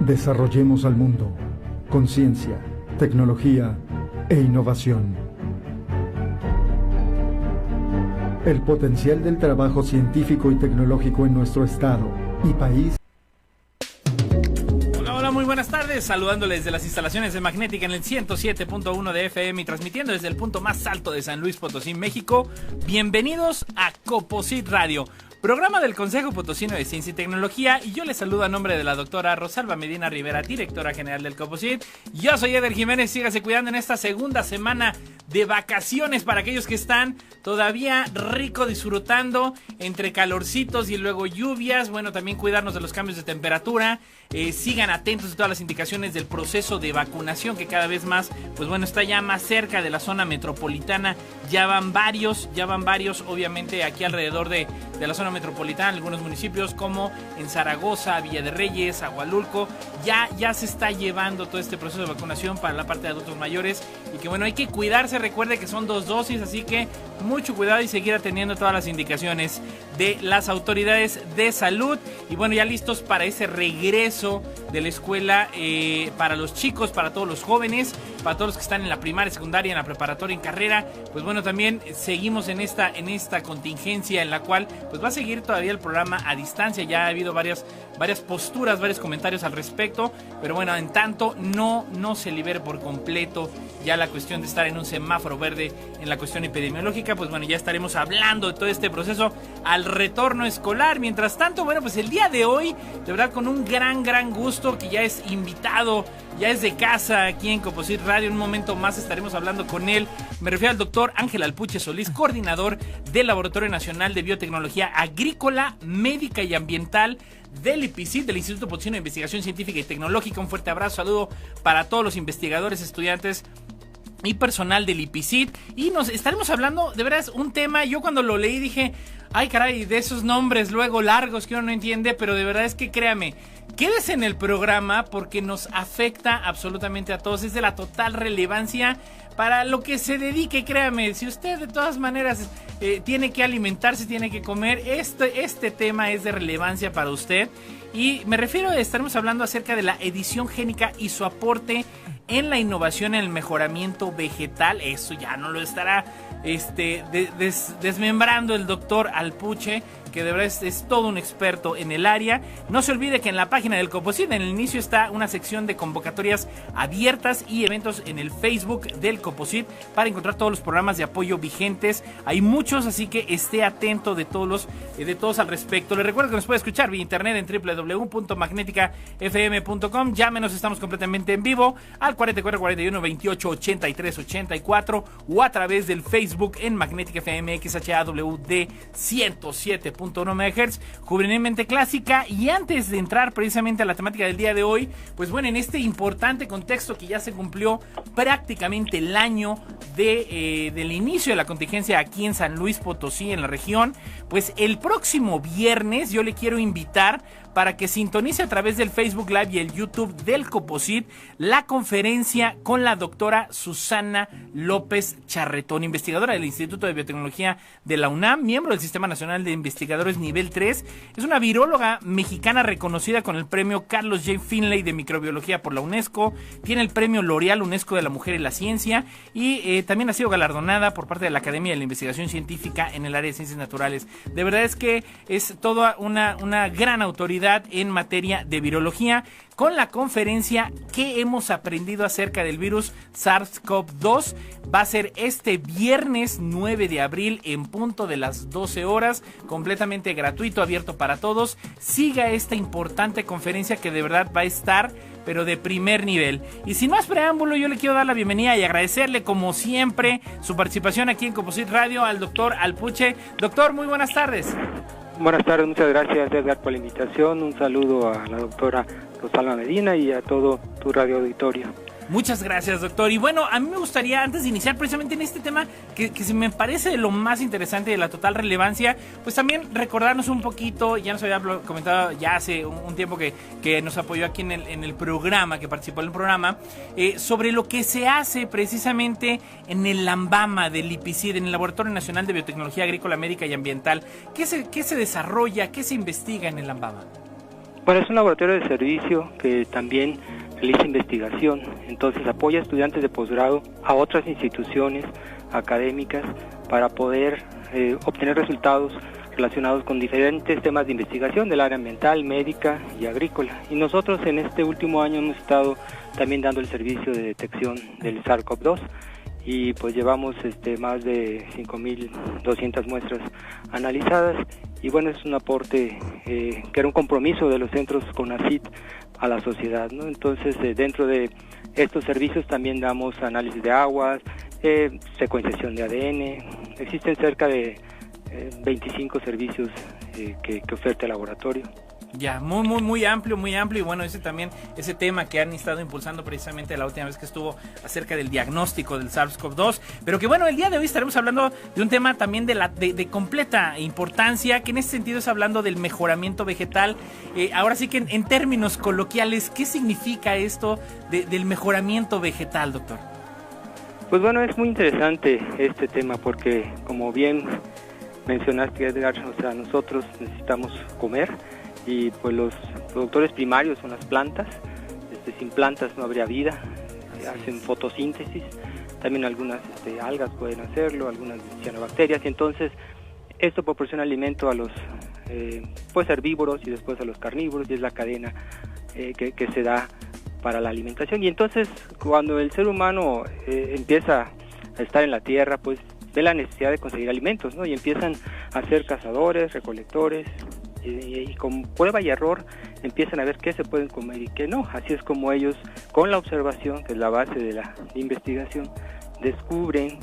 Desarrollemos al mundo con ciencia, tecnología e innovación. El potencial del trabajo científico y tecnológico en nuestro estado y país. Hola, muy buenas tardes, saludándoles desde las instalaciones de Magnética en el 107.1 de FM y transmitiendo desde el punto más alto de San Luis Potosí, México. Bienvenidos a Coposit Radio, programa del Consejo Potosino de Ciencia y Tecnología, y yo les saludo a nombre de la doctora Rosalba Medina Rivera, directora general del Coposit. Yo soy Eder Jiménez, sígase cuidando en esta segunda semana de vacaciones para aquellos que están todavía rico disfrutando entre calorcitos y luego lluvias. Bueno, también cuidarnos de los cambios de temperatura. Sigan atentos a todas las indicaciones del proceso de vacunación, que cada vez más, pues bueno, está ya más cerca de la zona metropolitana. Ya van varios, obviamente aquí alrededor de la zona metropolitana, algunos municipios como en Zaragoza, Villa de Reyes, Agualulco, ya se está llevando todo este proceso de vacunación para la parte de adultos mayores, y que bueno, hay que cuidarse. Recuerde que son 2 dosis, así que mucho cuidado y seguir atendiendo todas las indicaciones de las autoridades de salud. Y bueno, ya listos para ese regreso de la escuela para los chicos, para todos los jóvenes, para todos los que están en la primaria, secundaria, en la preparatoria, en carrera. Pues bueno, también seguimos en esta contingencia en la cual pues va a seguir todavía el programa a distancia. Ya ha habido varias posturas, varios comentarios al respecto, pero bueno, en tanto no se libere por completo ya la cuestión de estar en un semáforo verde en la cuestión epidemiológica. Pues bueno, ya estaremos hablando de todo este proceso al retorno escolar. Mientras tanto, bueno, pues el día de hoy, de verdad, con un gran gusto, que ya es invitado, ya es de casa aquí en Coposit Radio. En un momento más estaremos hablando con él. Me refiero al doctor Ángel Alpuche Solís, coordinador del Laboratorio Nacional de Biotecnología Agrícola, Médica y Ambiental del IPICIT, del Instituto Potosino de Investigación Científica y Tecnológica. Un fuerte abrazo, saludo para todos los investigadores, estudiantes y personal del IPICIT. Y nos estaremos hablando, de veras, un tema. Yo cuando lo leí dije, ay caray, de esos nombres luego largos que uno no entiende, pero de verdad es que créame, quédese en el programa porque nos afecta absolutamente a todos. Es de la total relevancia para lo que se dedique, créame. Si usted de todas maneras tiene que alimentarse, tiene que comer, este tema es de relevancia para usted. Y me refiero, estaremos hablando acerca de la edición génica y su aporte en la innovación en el mejoramiento vegetal. Eso ya no lo estará desmembrando el doctor Alpuche, que de verdad es todo un experto en el área. No se olvide que en la página del Coposit, en el inicio, está una sección de convocatorias abiertas y eventos en el Facebook del Coposit para encontrar todos los programas de apoyo vigentes. Hay muchos, así que esté atento de todos al respecto. Les recuerdo que nos puede escuchar vía internet en www.magneticafm.com. Llámenos, estamos completamente en vivo al 44 41 28 83 84 o a través del Facebook en Magnética FM XHAWD 107.1 MHz, juvenilmente clásica. Y antes de entrar precisamente a la temática del día de hoy, pues bueno, en este importante contexto que ya se cumplió prácticamente el año del inicio de la contingencia aquí en San Luis Potosí, en la región, pues el próximo viernes yo le quiero invitar para que sintonice a través del Facebook Live y el YouTube del Coposit la conferencia con la doctora Susana López Charretón, investigadora del Instituto de Biotecnología de la UNAM, miembro del Sistema Nacional de Investigadores Nivel 3. Es una viróloga mexicana reconocida con el premio Carlos J. Finlay de Microbiología por la UNESCO, tiene el premio L'Oreal UNESCO de la Mujer y la Ciencia, y también ha sido galardonada por parte de la Academia de la Investigación Científica en el área de Ciencias Naturales. De verdad es que es toda una gran autoridad en materia de virología, con la conferencia ¿Qué hemos aprendido acerca del virus SARS-CoV-2? Va a ser este viernes 9 de abril en punto de las 12 horas, completamente gratuito, abierto para todos. Siga esta importante conferencia que de verdad va a estar, pero de primer nivel. Y sin más preámbulo, yo le quiero dar la bienvenida y agradecerle, como siempre, su participación aquí en Coposit Radio al doctor Alpuche. Doctor, muy buenas tardes. Buenas tardes, muchas gracias, Edgar, por la invitación. Un saludo a la doctora Rosalba Medina y a todo tu radio auditorio. Muchas gracias, doctor. Y bueno, a mí me gustaría, antes de iniciar precisamente en este tema, que se me parece de lo más interesante, de la total relevancia, pues también recordarnos un poquito. Ya nos había comentado ya hace un tiempo que nos apoyó aquí en el programa, que participó en el programa, sobre lo que se hace precisamente en el LAMBAMA del IPICIT, en el Laboratorio Nacional de Biotecnología Agrícola, Médica y Ambiental. ¿Qué se desarrolla, qué se investiga en el LAMBAMA? Bueno, es un laboratorio de servicio que también realiza investigación, entonces apoya a estudiantes de posgrado a otras instituciones académicas para poder obtener resultados relacionados con diferentes temas de investigación del área ambiental, médica y agrícola. Y nosotros en este último año hemos estado también dando el servicio de detección del SARS-CoV-2 y pues llevamos más de 5.200 muestras analizadas y bueno, es un aporte que era un compromiso de los centros CONACYT a la sociedad, ¿no? Entonces dentro de estos servicios también damos análisis de aguas, secuenciación de ADN, existen cerca de 25 servicios que oferta el laboratorio. Ya, muy amplio y bueno, ese tema que han estado impulsando precisamente la última vez que estuvo acerca del diagnóstico del SARS-CoV-2, pero que bueno, el día de hoy estaremos hablando de un tema también de completa importancia, que en ese sentido es hablando del mejoramiento vegetal. Ahora sí que en términos coloquiales, ¿qué significa esto del mejoramiento vegetal, doctor? Pues bueno, es muy interesante este tema porque como bien mencionaste, Edgar, o sea, nosotros necesitamos comer y pues los productores primarios son las plantas. Sin plantas no habría vida, hacen fotosíntesis, también algunas algas pueden hacerlo, algunas cianobacterias, y entonces esto proporciona alimento a los pues herbívoros y después a los carnívoros, y es la cadena que se da para la alimentación. Y entonces cuando el ser humano empieza a estar en la tierra, pues ve la necesidad de conseguir alimentos, ¿no? Y empiezan a ser cazadores, recolectores, y con prueba y error empiezan a ver qué se pueden comer y qué no. Así es como ellos, con la observación, que es la base de la investigación, descubren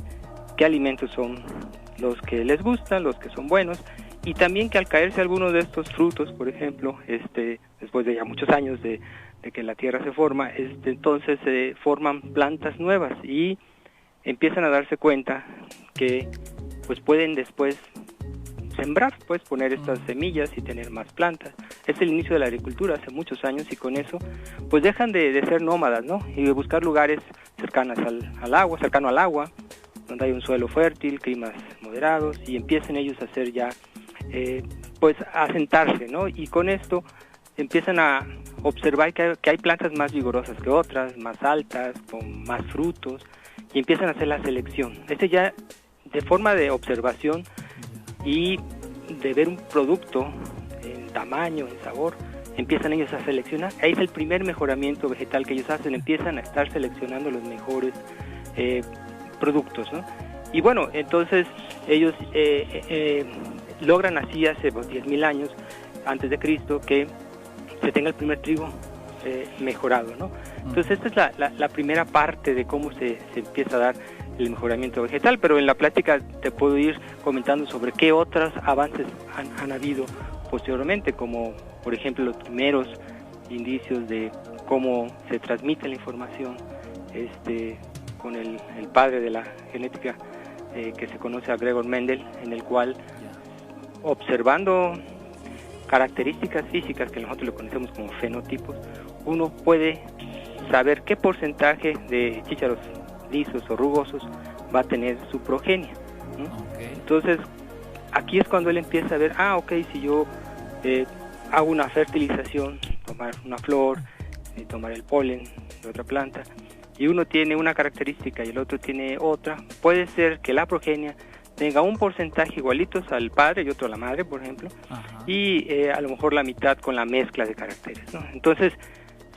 qué alimentos son los que les gustan, los que son buenos, y también que al caerse alguno de estos frutos, por ejemplo, después de ya muchos años de que la tierra se forma, entonces se forman plantas nuevas y empiezan a darse cuenta que pues pueden después sembrar, pues poner estas semillas y tener más plantas. Es el inicio de la agricultura hace muchos años, y con eso pues dejan de ser nómadas, ¿no? Y de buscar lugares cercanos cercano al agua, donde hay un suelo fértil, climas moderados, y empiezan ellos a hacer ya pues a asentarse, ¿no? Y con esto empiezan a observar que hay plantas más vigorosas que otras, más altas, con más frutos, y empiezan a hacer la selección. Ya de forma de observación y de ver un producto en tamaño, en sabor, empiezan ellos a seleccionar. Ahí es el primer mejoramiento vegetal que ellos hacen, empiezan a estar seleccionando los mejores productos, ¿no? Y bueno, entonces ellos logran así hace 10.000 años antes de Cristo que se tenga el primer trigo mejorado, ¿no? Entonces esta es la primera parte de cómo se empieza a dar el mejoramiento vegetal, pero en la plática te puedo ir comentando sobre qué otros avances han habido posteriormente, como por ejemplo los primeros indicios de cómo se transmite la información con el padre de la genética que se conoce a Gregor Mendel, en el cual observando características físicas que nosotros lo conocemos como fenotipos, uno puede saber qué porcentaje de chícharos lisos o rugosos va a tener su progenie, ¿no? Okay. Entonces aquí es cuando él empieza a ver, si yo hago una fertilización, tomar una flor, tomar el polen de otra planta, y uno tiene una característica y el otro tiene otra, puede ser que la progenie tenga un porcentaje igualitos al padre y otro a la madre, por ejemplo, y a lo mejor la mitad con la mezcla de caracteres, ¿no? Entonces,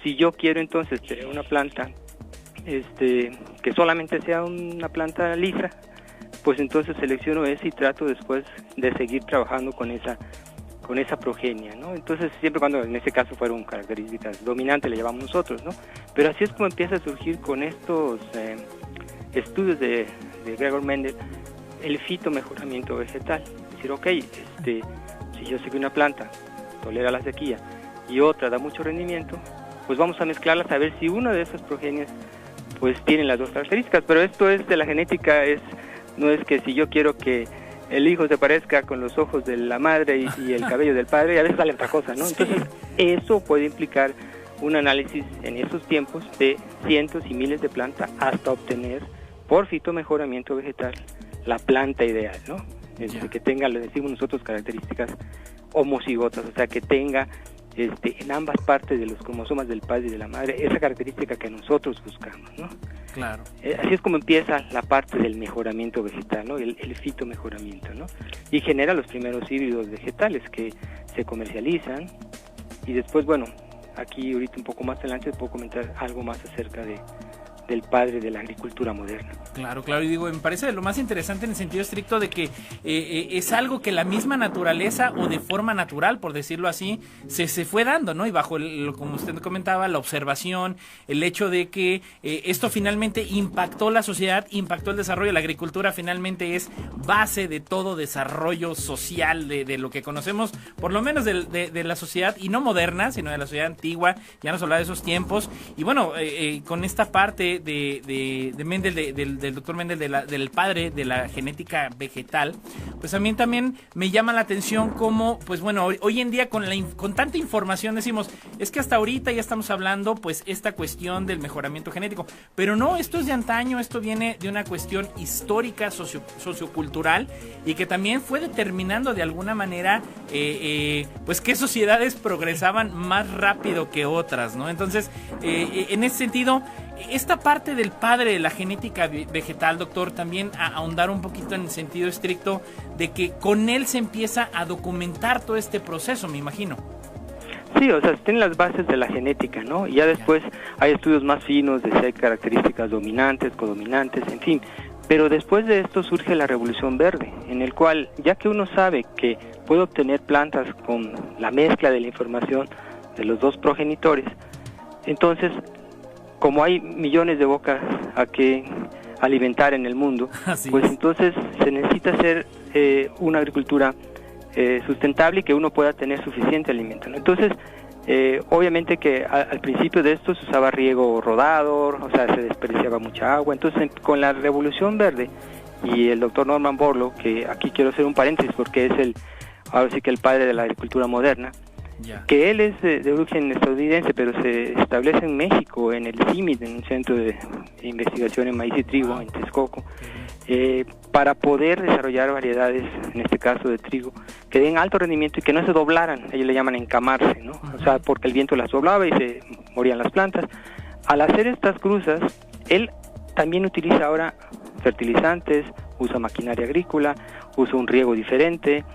si yo quiero entonces tener una planta que solamente sea una planta lisa, pues entonces selecciono esa y trato después de seguir trabajando con esa progenie, ¿no? Entonces, siempre cuando en ese caso fueron características dominantes, le llamamos nosotros, ¿no? Pero así es como empieza a surgir con estos estudios de Gregor Mendel el fitomejoramiento vegetal. Es decir, si yo sé que una planta tolera la sequía y otra da mucho rendimiento, pues vamos a mezclarlas a ver si una de esas progenies pues tienen las dos características. Pero esto es de la genética, no es que si yo quiero que el hijo se parezca con los ojos de la madre y el cabello del padre, y a veces sale otra cosa, ¿no? Entonces eso puede implicar un análisis en esos tiempos de cientos y miles de plantas hasta obtener por fitomejoramiento vegetal la planta ideal, ¿no? Que tenga, le decimos nosotros, características homocigotas, o sea, que tenga en ambas partes de los cromosomas del padre y de la madre, esa característica que nosotros buscamos, ¿no? Claro. Así es como empieza la parte del mejoramiento vegetal, ¿no? El fitomejoramiento, ¿no? Y genera los primeros híbridos vegetales que se comercializan, y después, bueno, aquí ahorita un poco más adelante puedo comentar algo más acerca del padre de la agricultura moderna. Claro, y digo, me parece lo más interesante en el sentido estricto de que es algo que la misma naturaleza, o de forma natural, por decirlo así, se fue dando, ¿no? Y bajo, como usted comentaba, la observación, el hecho de que esto finalmente impactó la sociedad, impactó el desarrollo. La agricultura finalmente es base de todo desarrollo social de lo que conocemos, por lo menos de la sociedad, y no moderna, sino de la sociedad antigua. Ya nos hablaba de esos tiempos. Y bueno, con esta parte de Mendel, del doctor Mendel, del padre de la genética vegetal, pues a mí también me llama la atención cómo, pues bueno, hoy en día con tanta información decimos, es que hasta ahorita ya estamos hablando pues esta cuestión del mejoramiento genético, pero no, esto es de antaño, esto viene de una cuestión histórica, sociocultural, y que también fue determinando de alguna manera pues qué sociedades progresaban más rápido que otras, ¿no? Entonces, en ese sentido, esta parte del padre de la genética vegetal, doctor, también a ahondar un poquito en el sentido estricto de que con él se empieza a documentar todo este proceso, me imagino. Sí, o sea, tienen las bases de la genética, ¿no? Y ya después hay estudios más finos de si hay características dominantes, codominantes, en fin. Pero después de esto surge la revolución verde, en el cual, ya que uno sabe que puede obtener plantas con la mezcla de la información de los dos progenitores, entonces, como hay millones de bocas a que alimentar en el mundo, pues entonces se necesita hacer una agricultura sustentable y que uno pueda tener suficiente alimento, ¿no? Entonces, obviamente que al principio de esto se usaba riego rodado, o sea, se desperdiciaba mucha agua. Entonces, con la Revolución Verde y el doctor Norman Borlaug, que aquí quiero hacer un paréntesis porque es ahora sí que el padre de la agricultura moderna, que él es de origen estadounidense, pero se establece en México, en el CIMIT, en un centro de investigación en maíz y trigo, en Texcoco, para poder desarrollar variedades, en este caso de trigo, que den alto rendimiento y que no se doblaran. Ellos le llaman encamarse, ¿no? O sea, porque el viento las doblaba y se morían las plantas. Al hacer estas cruzas, él también utiliza ahora fertilizantes, usa maquinaria agrícola, usa un riego diferente,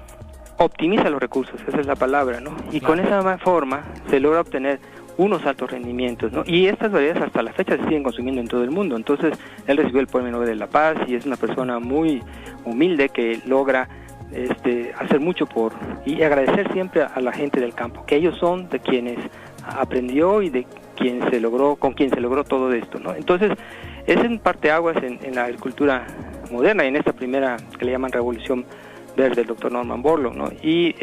optimiza los recursos, esa es la palabra, ¿no? Y con esa forma se logra obtener unos altos rendimientos, ¿no? Y estas variedades hasta la fecha se siguen consumiendo en todo el mundo. Entonces, él recibió el Premio Nobel de la Paz y es una persona muy humilde que logra hacer mucho y agradecer siempre a la gente del campo, que ellos son de quienes aprendió y de con quien se logró todo esto, ¿no? Entonces, es en parteaguas en la agricultura moderna y en esta primera que le llaman Revolución Verde del doctor Norman Borlaug, ¿no? Y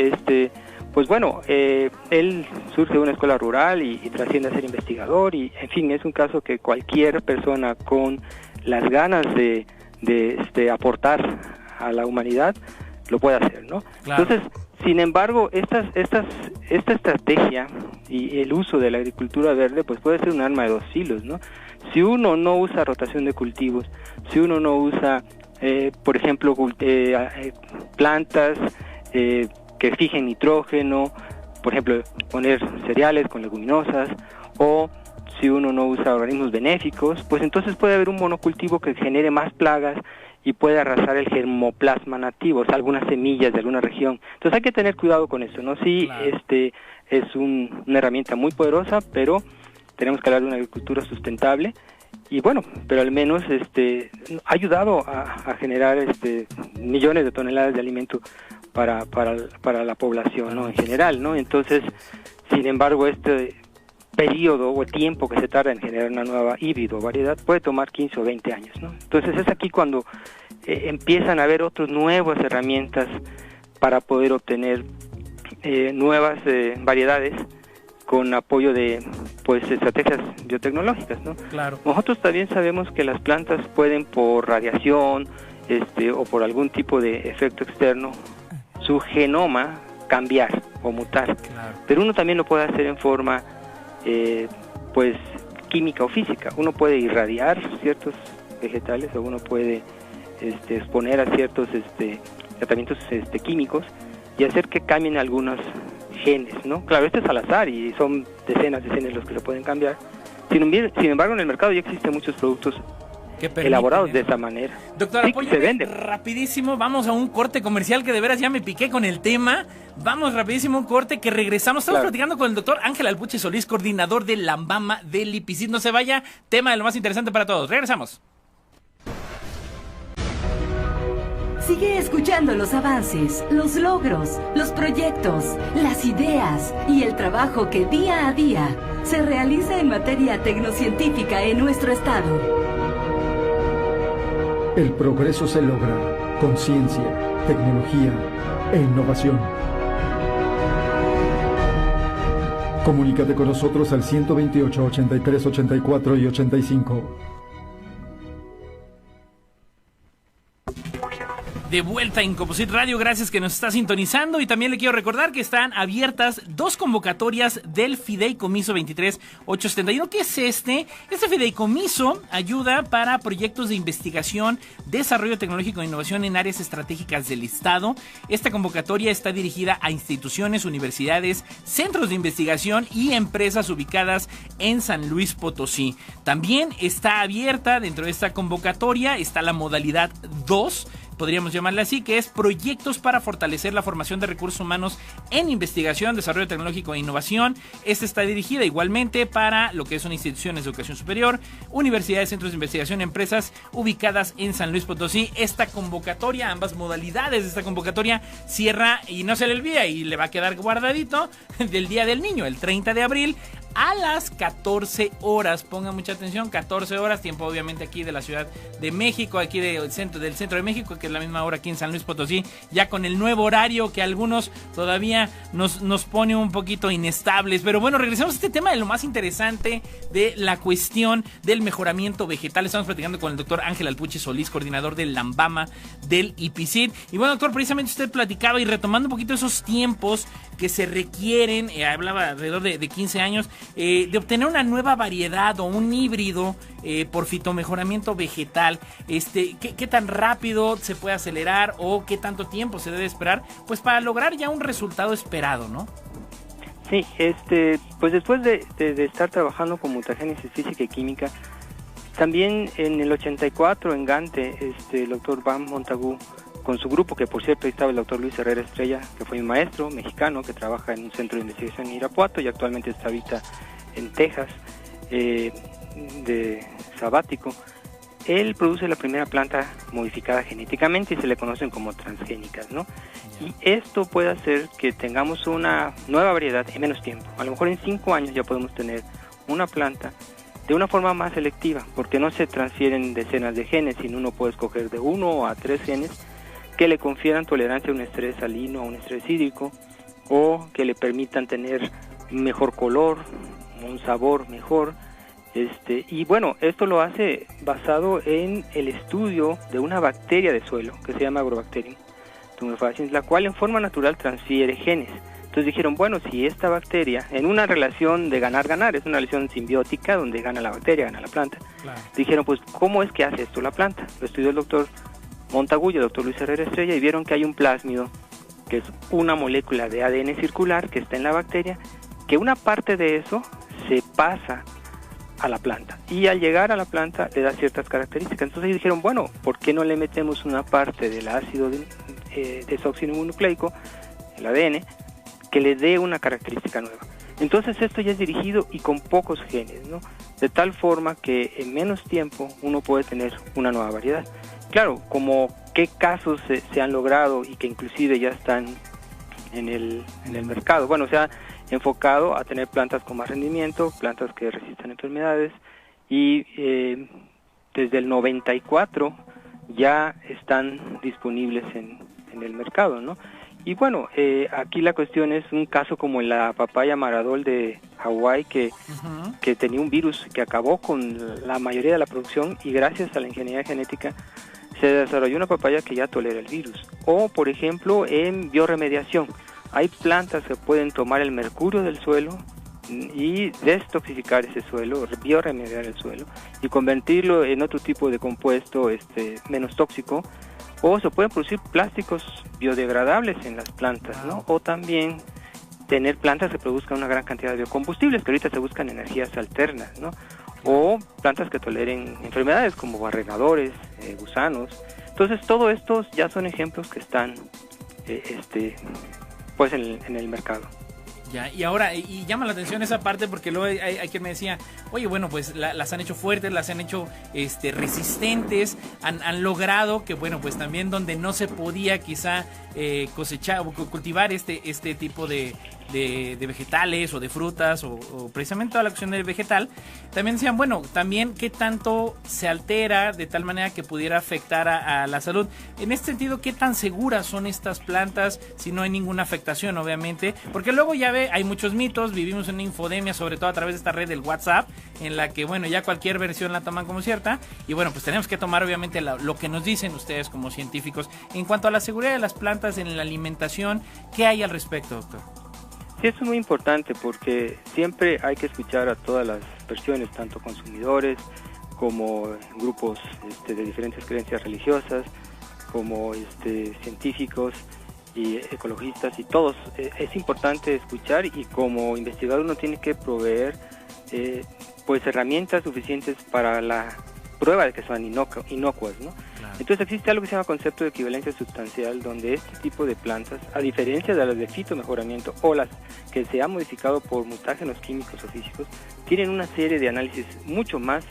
pues bueno, él surge de una escuela rural y trasciende a ser investigador y, en fin, es un caso que cualquier persona con las ganas de aportar a la humanidad lo puede hacer, ¿no? Claro. Entonces, sin embargo, esta estrategia y el uso de la agricultura verde pues puede ser un arma de dos filos, ¿no? Si uno no usa rotación de cultivos, si uno no usa por ejemplo, plantas que fijen nitrógeno, por ejemplo, poner cereales con leguminosas, o si uno no usa organismos benéficos, pues entonces puede haber un monocultivo que genere más plagas y puede arrasar el germoplasma nativo, o sea, algunas semillas de alguna región. Entonces hay que tener cuidado con eso, ¿no? Sí, claro. Es una herramienta muy poderosa, pero tenemos que hablar de una agricultura sustentable. Y bueno, pero al menos ha ayudado a generar millones de toneladas de alimento para la población, ¿no? En general, ¿no? Entonces, sin embargo, este periodo o tiempo que se tarda en generar una nueva híbrido o variedad puede tomar 15 o 20 años, ¿no? Entonces es aquí cuando empiezan a haber otras nuevas herramientas para poder obtener nuevas variedades con apoyo de estrategias biotecnológicas, ¿no? Claro. Nosotros también sabemos que las plantas pueden, por radiación o por algún tipo de efecto externo, su genoma cambiar o mutar. Claro. Pero uno también lo puede hacer en forma química o física. Uno puede irradiar ciertos vegetales o uno puede exponer a ciertos tratamientos químicos y hacer que cambien algunos genes, ¿no? Claro, esto es al azar y son decenas de genes los que se pueden cambiar. Sin embargo, en el mercado ya existen muchos productos elaborados de esa manera. Doctor, sí, apóyame se vende rapidísimo, vamos a un corte comercial que de veras ya me piqué con el tema. Vamos rapidísimo a un corte que regresamos. Estamos platicando con el doctor Ángel Alpuche Solís, coordinador de Lambama del IPICIT. No se vaya, tema de lo más interesante para todos. Regresamos. Sigue escuchando los avances, los logros, los proyectos, las ideas y el trabajo que día a día se realiza en materia tecnocientífica en nuestro estado. El progreso se logra con ciencia, tecnología e innovación. Comunícate con nosotros al 128 83 84 y 85. De vuelta en Composite Radio, gracias que nos está sintonizando y también le quiero recordar que están abiertas 2 convocatorias del Fideicomiso 23871. ¿Qué es este? Este fideicomiso ayuda para proyectos de investigación, desarrollo tecnológico e innovación en áreas estratégicas del Estado. Esta convocatoria está dirigida a instituciones, universidades, centros de investigación y empresas ubicadas en San Luis Potosí. También está abierta dentro de esta convocatoria, está la modalidad 2, podríamos llamarle así, que es proyectos para fortalecer la formación de recursos humanos en investigación, desarrollo tecnológico e innovación. Esta está dirigida igualmente para lo que son instituciones de educación superior, universidades, centros de investigación, empresas ubicadas en San Luis Potosí. Esta convocatoria, ambas modalidades de esta convocatoria, cierra, y no se le olvide, y le va a quedar guardadito, del Día del Niño, el 30 de abril, a las 14 horas. Pongan mucha atención, 14 horas, tiempo obviamente aquí de la Ciudad de México, aquí del centro de México, que es la misma hora aquí en San Luis Potosí, ya con el nuevo horario que a algunos todavía nos pone un poquito inestables. Pero bueno, regresamos a este tema de lo más interesante de la cuestión del mejoramiento vegetal. Estamos platicando con el doctor Ángel Alpuche Solís, coordinador del Lambama del IPICIT. Y bueno, doctor, precisamente usted platicaba y retomando un poquito esos tiempos que se requieren, hablaba alrededor de 15 años, de obtener una nueva variedad o un híbrido por fitomejoramiento vegetal. ¿Qué tan rápido se puede acelerar o qué tanto tiempo se debe esperar, pues para lograr ya un resultado esperado, ¿no? Sí, pues después de estar trabajando con mutagénesis física y química, también en el 84 en Gante, el doctor Bam Montagu, con su grupo, que por cierto ahí estaba el doctor Luis Herrera Estrella, que fue mi maestro mexicano, que trabaja en un centro de investigación en Irapuato y actualmente está ahorita en Texas, de sabático. Él produce la primera planta modificada genéticamente y se le conocen como transgénicas, ¿no? Y esto puede hacer que tengamos una nueva variedad en menos tiempo. A lo mejor en 5 años ya podemos tener una planta de una forma más selectiva, porque no se transfieren decenas de genes, sino uno puede escoger de 1 a 3 genes que le confieran tolerancia a un estrés salino, a un estrés hídrico, o que le permitan tener mejor color, un sabor mejor. Y bueno, esto lo hace basado en el estudio de una bacteria de suelo que se llama Agrobacterium tumefaciens, la cual en forma natural transfiere genes. Entonces dijeron, bueno, si esta bacteria, en una relación de ganar-ganar, es una relación simbiótica donde gana la bacteria, gana la planta, claro. Dijeron, pues, ¿cómo es que hace esto la planta? Lo estudió el doctor Montagu y el doctor Luis Herrera Estrella y vieron que hay un plásmido, que es una molécula de ADN circular que está en la bacteria, que una parte de eso se pasa a la planta y al llegar a la planta le da ciertas características. Entonces ellos dijeron, bueno, ¿por qué no le metemos una parte del ácido desoxirribonucleico, el ADN, que le dé una característica nueva? Entonces esto ya es dirigido y con pocos genes, ¿no? De tal forma que en menos tiempo uno puede tener una nueva variedad. Claro, como qué casos se han logrado y que inclusive ya están en el mercado. Bueno, se ha enfocado a tener plantas con más rendimiento, plantas que resistan enfermedades y desde el 94 ya están disponibles en el mercado, ¿no? Y bueno, aquí la cuestión es un caso como la papaya Maradol de Hawái que tenía un virus que acabó con la mayoría de la producción y gracias a la ingeniería genética se desarrolló una papaya que ya tolera el virus. O por ejemplo en bioremediación, hay plantas que pueden tomar el mercurio del suelo y destoxificar ese suelo, bioremediar el suelo y convertirlo en otro tipo de compuesto menos tóxico. O se pueden producir plásticos biodegradables en las plantas, ¿no? O también tener plantas que produzcan una gran cantidad de biocombustibles, que ahorita se buscan energías alternas, ¿no? O plantas que toleren enfermedades como barrenadores, gusanos. Entonces, todo estos ya son ejemplos que están pues en el mercado. Ya, y ahora, y llama la atención esa parte porque luego hay quien me decía, oye, bueno, pues las han hecho fuertes, las han hecho resistentes, han logrado que, bueno, pues también donde no se podía quizá cosechar o cultivar este tipo de vegetales o de frutas o precisamente toda la cuestión del vegetal, también decían, bueno, también qué tanto se altera de tal manera que pudiera afectar a la salud. En este sentido, ¿qué tan seguras son estas plantas si no hay ninguna afectación, obviamente? Porque luego ya hay muchos mitos, vivimos en una infodemia, sobre todo a través de esta red del WhatsApp, en la que, bueno, ya cualquier versión la toman como cierta, y bueno, pues tenemos que tomar obviamente lo que nos dicen ustedes como científicos. En cuanto a la seguridad de las plantas en la alimentación, ¿qué hay al respecto, doctor? Sí, esto es muy importante porque siempre hay que escuchar a todas las versiones, tanto consumidores como grupos de diferentes creencias religiosas, como científicos y ecologistas, y todos. Es importante escuchar, y como investigador uno tiene que proveer pues herramientas suficientes para la prueba de que son inocuas, ¿no? Claro. Entonces existe algo que se llama concepto de equivalencia sustancial, donde este tipo de plantas, a diferencia de las de fitomejoramiento o las que se han modificado por mutágenos químicos o físicos, tienen una serie de análisis mucho más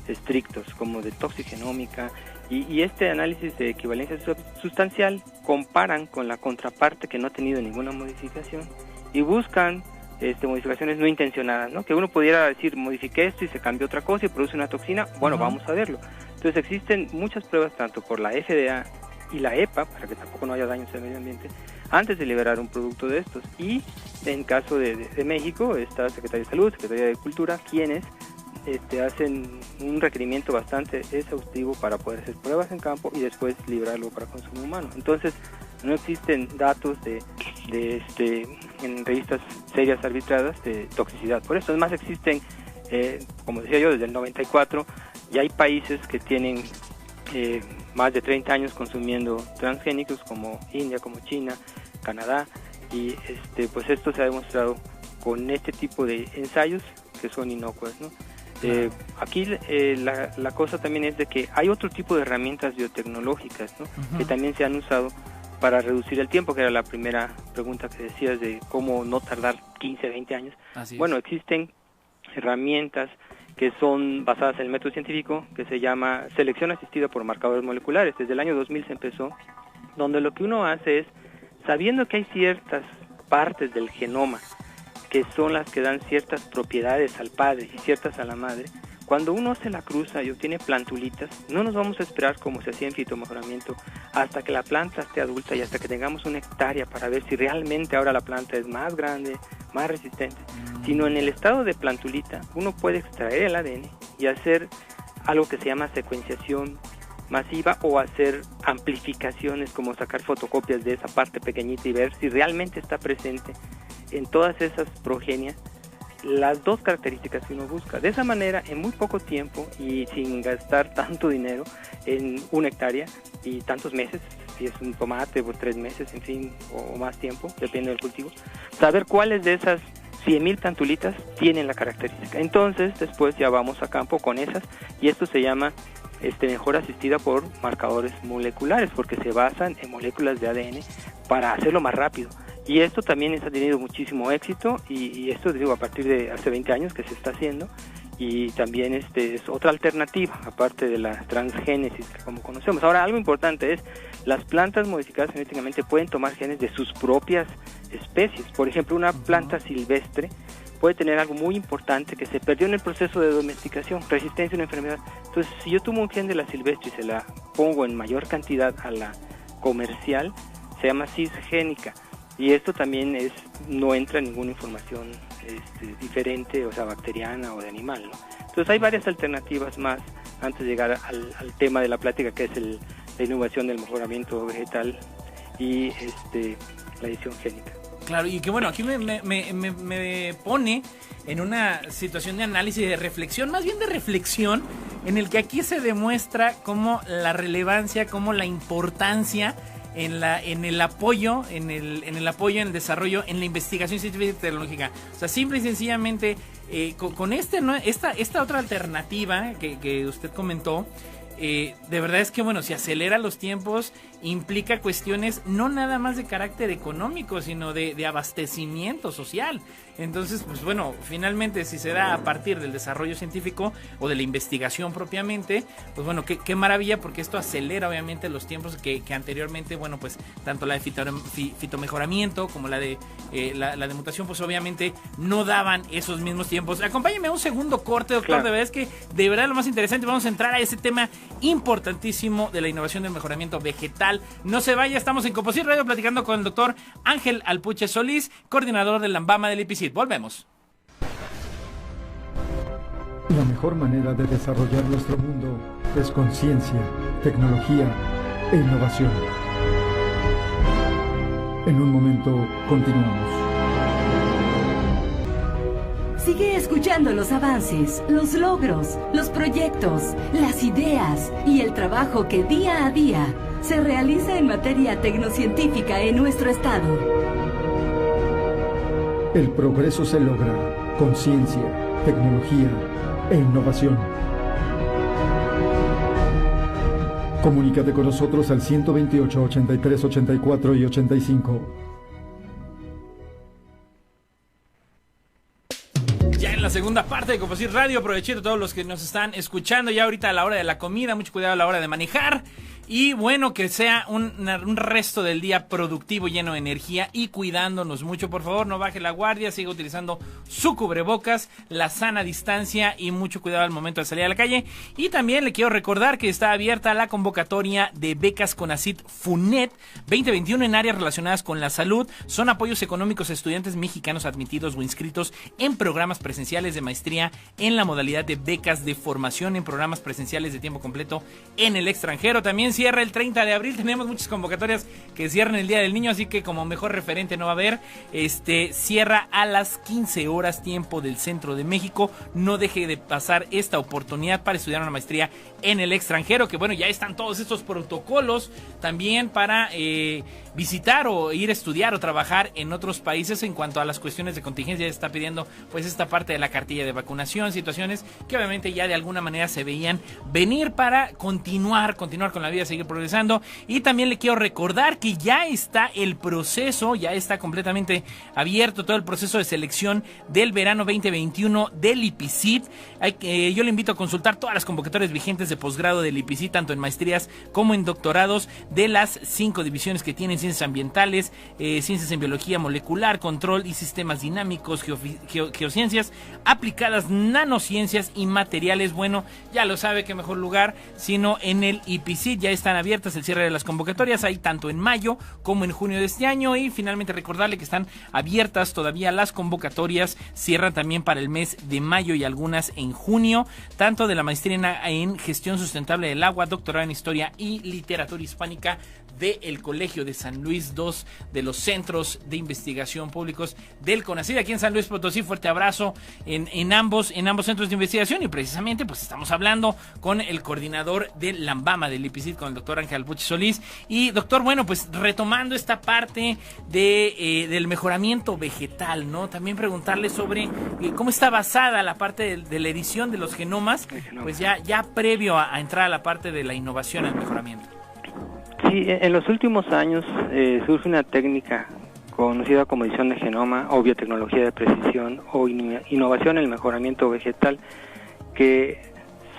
estrictos, como de toxigenómica, y este análisis de equivalencia sustancial comparan con la contraparte que no ha tenido ninguna modificación y buscan modificaciones no intencionadas, ¿no? Que uno pudiera decir, modifiqué esto y se cambió otra cosa y produce una toxina, bueno, vamos a verlo. Entonces existen muchas pruebas, tanto por la FDA y la EPA, para que tampoco no haya daños al medio ambiente, antes de liberar un producto de estos. Y en caso de México, está Secretaría de Salud, Secretaría de Cultura, quienes hacen un requerimiento bastante exhaustivo para poder hacer pruebas en campo y después liberarlo para consumo humano. Entonces, no existen datos en revistas serias arbitradas de toxicidad. Por eso, además, existen, como decía yo, desde el 94, y hay países que tienen más de 30 años consumiendo transgénicos, como India, como China, Canadá, y pues esto se ha demostrado con este tipo de ensayos que son inocuas, ¿no? Aquí la cosa también es de que hay otro tipo de herramientas biotecnológicas, ¿no? Que también se han usado para reducir el tiempo, que era la primera pregunta que decías de cómo no tardar 15, 20 años. Bueno, existen herramientas que son basadas en el método científico que se llama selección asistida por marcadores moleculares. Desde el año 2000 se empezó, donde lo que uno hace es, sabiendo que hay ciertas partes del genoma que son las que dan ciertas propiedades al padre y ciertas a la madre, cuando uno se la cruza y obtiene plantulitas, no nos vamos a esperar como se hacía en fitomejoramiento hasta que la planta esté adulta y hasta que tengamos una hectárea para ver si realmente ahora la planta es más grande, más resistente, sino en el estado de plantulita uno puede extraer el ADN y hacer algo que se llama secuenciación masiva o hacer amplificaciones, como sacar fotocopias de esa parte pequeñita y ver si realmente está presente en todas esas progenias las dos características que uno busca. De esa manera, en muy poco tiempo y sin gastar tanto dinero en una hectárea y tantos meses, si es un tomate por 3 meses, en fin, o más tiempo, depende del cultivo, saber cuáles de esas 100,000 plantulitas tienen la característica. Entonces, después ya vamos a campo con esas, y esto se llama mejora asistida por marcadores moleculares, porque se basan en moléculas de ADN para hacerlo más rápido. Y esto también ha tenido muchísimo éxito, y esto digo a partir de hace 20 años que se está haciendo, y también es otra alternativa, aparte de la transgénesis que como conocemos. Ahora, algo importante es, las plantas modificadas genéticamente pueden tomar genes de sus propias especies. Por ejemplo, una planta silvestre puede tener algo muy importante que se perdió en el proceso de domesticación, resistencia a una enfermedad. Entonces, si yo tomo un gen de la silvestre y se la pongo en mayor cantidad a la comercial, se llama cisgénica. Y esto también no entra en ninguna información diferente, o sea, bacteriana o de animal, ¿no? Entonces hay varias alternativas más antes de llegar al tema de la plática, que es la innovación del mejoramiento vegetal y la edición génica. Claro, y que bueno, aquí me pone en una situación de análisis, de reflexión, más bien de reflexión, en el que aquí se demuestra cómo la relevancia, cómo la importancia en el apoyo, en el desarrollo, en la investigación científica y tecnológica. O sea, simple y sencillamente, con esta otra alternativa que usted comentó, de verdad es que, bueno, si acelera los tiempos, implica cuestiones no nada más de carácter económico, sino de abastecimiento social. Entonces, pues bueno, finalmente si se da a partir del desarrollo científico o de la investigación propiamente, pues bueno, qué maravilla, porque esto acelera obviamente los tiempos que anteriormente, bueno, pues tanto la de fitomejoramiento como la de mutación, pues obviamente no daban esos mismos tiempos. Acompáñeme a un segundo corte, doctor. Claro. De verdad es que de verdad lo más interesante, vamos a entrar a ese tema importantísimo de la innovación del mejoramiento vegetal. No se vaya, estamos en Coposit Radio platicando con el doctor Ángel Alpuche Solís, coordinador del Lambama del IPICIT. Volvemos. La mejor manera de desarrollar nuestro mundo es con ciencia, tecnología e innovación. En un momento continuamos. Sigue escuchando los avances, los logros, los proyectos, las ideas y el trabajo que día a día se realiza en materia tecnocientífica en nuestro estado. El progreso se logra con ciencia, tecnología e innovación. Comunícate con nosotros al 128 83 84 y 85. Ya en la segunda parte de Coposit Radio, aprovechando a todos los que nos están escuchando ya ahorita a la hora de la comida, mucho cuidado a la hora de manejar. Y bueno, que sea un resto del día productivo, lleno de energía y cuidándonos mucho. Por favor, no baje la guardia, siga utilizando su cubrebocas, la sana distancia y mucho cuidado al momento de salir a la calle. Y también le quiero recordar que está abierta la convocatoria de becas CONACYT FUNED 2021 en áreas relacionadas con la salud. Son apoyos económicos a estudiantes mexicanos admitidos o inscritos en programas presenciales de maestría en la modalidad de becas de formación en programas presenciales de tiempo completo en el extranjero. También cierra el 30 de abril, tenemos muchas convocatorias que cierran el Día del Niño, así que como mejor referente no va a haber. Cierra a las 15 horas tiempo del centro de México. No deje de pasar esta oportunidad para estudiar una maestría en el extranjero, que bueno, ya están todos estos protocolos también para visitar o ir a estudiar o trabajar en otros países. En cuanto a las cuestiones de contingencia, ya está pidiendo pues esta parte de la cartilla de vacunación, situaciones que obviamente ya de alguna manera se veían venir para continuar con la vida, seguir progresando. Y también le quiero recordar que ya está el proceso, ya está completamente abierto todo el proceso de selección del verano 2021 del IPICIT. Yo le invito a consultar todas las convocatorias vigentes de posgrado del IPICIT, tanto en maestrías como en doctorados, de las 5 divisiones que tienen: ciencias ambientales, ciencias en biología molecular, control y sistemas dinámicos, geociencias aplicadas, nanociencias y materiales. Bueno, ya lo sabe, qué mejor lugar sino en el IPICIT. Ya están abiertas el cierre de las convocatorias, hay tanto en mayo como en junio de este año. Y finalmente recordarle que están abiertas todavía las convocatorias, cierran también para el mes de mayo y algunas en junio, tanto de la maestría en gestión sustentable del agua, doctorado en historia y literatura hispánica del Colegio de San Luis, 2 de los centros de investigación públicos del CONACYT aquí en San Luis Potosí. Fuerte abrazo en ambos centros de investigación. Y precisamente pues estamos hablando con el coordinador del Lambama del IPICIT, con el doctor Ángel Alpuche Solís. Y doctor, bueno, pues retomando esta parte del mejoramiento vegetal, ¿no? También preguntarle sobre cómo está basada la parte de la edición de los genomas, pues ya previo a entrar a la parte de la innovación en el mejoramiento. Sí, en los últimos años surge una técnica conocida como edición de genoma o biotecnología de precisión o innovación en el mejoramiento vegetal, que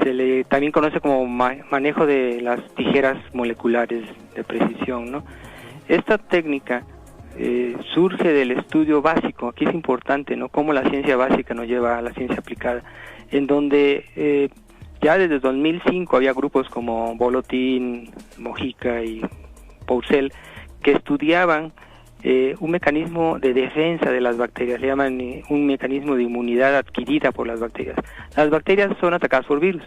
se le también conoce como manejo de las tijeras moleculares de precisión, ¿no? Esta técnica surge del estudio básico. Aquí es importante, ¿no?, cómo la ciencia básica nos lleva a la ciencia aplicada, en donde ya desde 2005 había grupos como Bolotin, Mojica y Poussel que estudiaban un mecanismo de defensa de las bacterias, se llaman un mecanismo de inmunidad adquirida por las bacterias. Las bacterias son atacadas por virus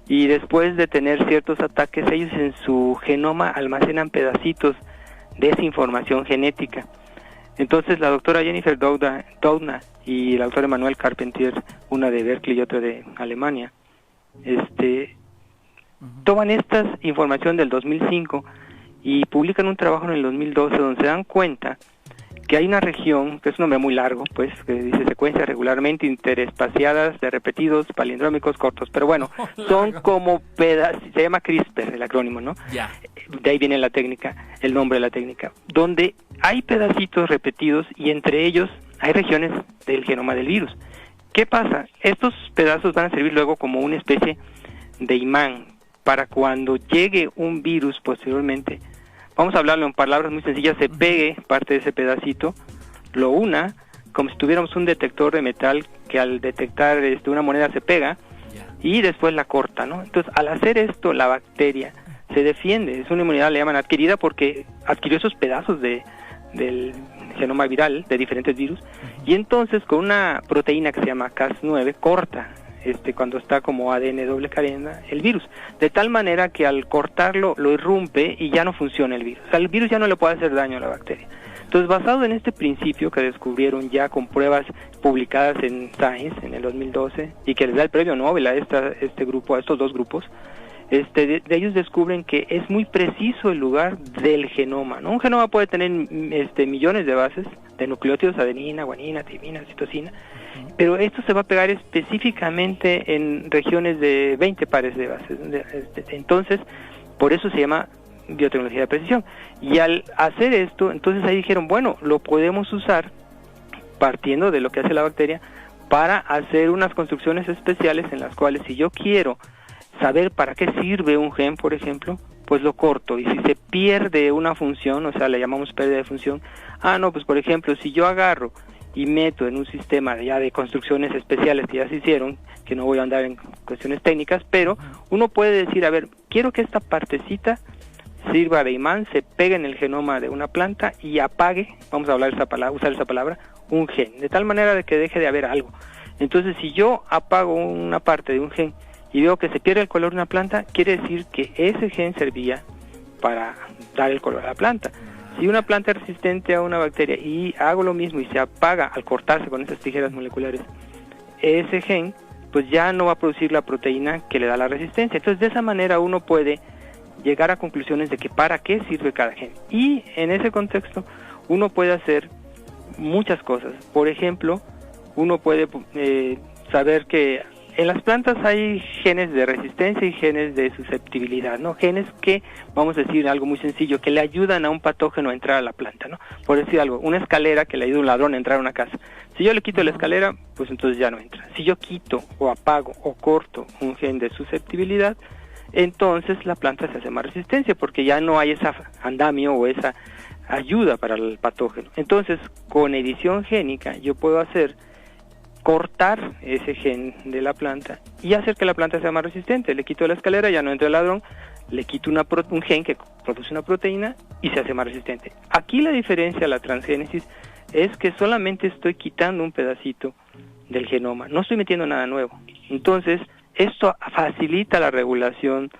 y después de tener ciertos ataques, ellos en su genoma almacenan pedacitos de esa información genética. Entonces la doctora Jennifer Doudna y la doctora Emmanuelle Carpentier, una de Berkeley y otra de Alemania, toman esta información del 2005 y publican un trabajo en el 2012 donde se dan cuenta que hay una región, que es un nombre muy largo, pues, que dice secuencias regularmente interespaciadas de repetidos palindrómicos cortos, pero bueno, son como pedazos, se llama CRISPR, el acrónimo, ¿no? Ya. De ahí viene la técnica, el nombre de la técnica, donde hay pedacitos repetidos y entre ellos hay regiones del genoma del virus. ¿Qué pasa? Estos pedazos van a servir luego como una especie de imán para cuando llegue un virus posteriormente, vamos a hablarlo en palabras muy sencillas, se pegue parte de ese pedacito, lo una, como si tuviéramos un detector de metal que al detectar una moneda se pega y después la corta, ¿no? Entonces, al hacer esto, la bacteria se defiende, es una inmunidad, le llaman adquirida, porque adquirió esos pedazos del genoma viral de diferentes virus, y entonces con una proteína que se llama Cas9 corta cuando está como ADN doble cadena el virus, de tal manera que al cortarlo lo irrumpe y ya no funciona el virus, o sea, el virus ya no le puede hacer daño a la bacteria. Entonces, basado en este principio que descubrieron ya con pruebas publicadas en Science en el 2012 y que les da el premio Nobel a este grupo, a estos dos grupos, de ellos descubren que es muy preciso el lugar del genoma, ¿no? Un genoma puede tener millones de bases de nucleótidos, adenina, guanina, timina, citosina, pero esto se va a pegar específicamente en regiones de 20 pares de bases. Entonces, por eso se llama biotecnología de precisión. Y al hacer esto, entonces ahí dijeron, bueno, lo podemos usar partiendo de lo que hace la bacteria para hacer unas construcciones especiales en las cuales, si yo quiero saber para qué sirve un gen, por ejemplo, pues lo corto, y si se pierde una función, o sea, le llamamos pérdida de función, pues por ejemplo, si yo agarro y meto en un sistema ya de construcciones especiales que ya se hicieron, que no voy a andar en cuestiones técnicas, pero uno puede decir, a ver, quiero que esta partecita sirva de imán, se pegue en el genoma de una planta y apague, vamos a usar esa palabra, un gen, de tal manera de que deje de haber algo. Entonces, si yo apago una parte de un gen y veo que se pierde el color de una planta, quiere decir que ese gen servía para dar el color a la planta. Si una planta es resistente a una bacteria y hago lo mismo y se apaga al cortarse con esas tijeras moleculares, ese gen pues ya no va a producir la proteína que le da la resistencia. Entonces, de esa manera uno puede llegar a conclusiones de que para qué sirve cada gen. Y en ese contexto uno puede hacer muchas cosas. Por ejemplo, uno puede saber que en las plantas hay genes de resistencia y genes de susceptibilidad, ¿no? Genes que, vamos a decir algo muy sencillo, que le ayudan a un patógeno a entrar a la planta, ¿no? Por decir algo, una escalera que le ayuda a un ladrón a entrar a una casa. Si yo le quito la escalera, pues entonces ya no entra. Si yo quito o apago o corto un gen de susceptibilidad, entonces la planta se hace más resistencia porque ya no hay esa andamio o esa ayuda para el patógeno. Entonces, con edición génica yo puedo cortar ese gen de la planta y hacer que la planta sea más resistente. Le quito la escalera, ya no entra el ladrón, le quito un gen que produce una proteína y se hace más resistente. Aquí la diferencia, la transgénesis, es que solamente estoy quitando un pedacito del genoma, no estoy metiendo nada nuevo. Entonces, esto facilita la regulación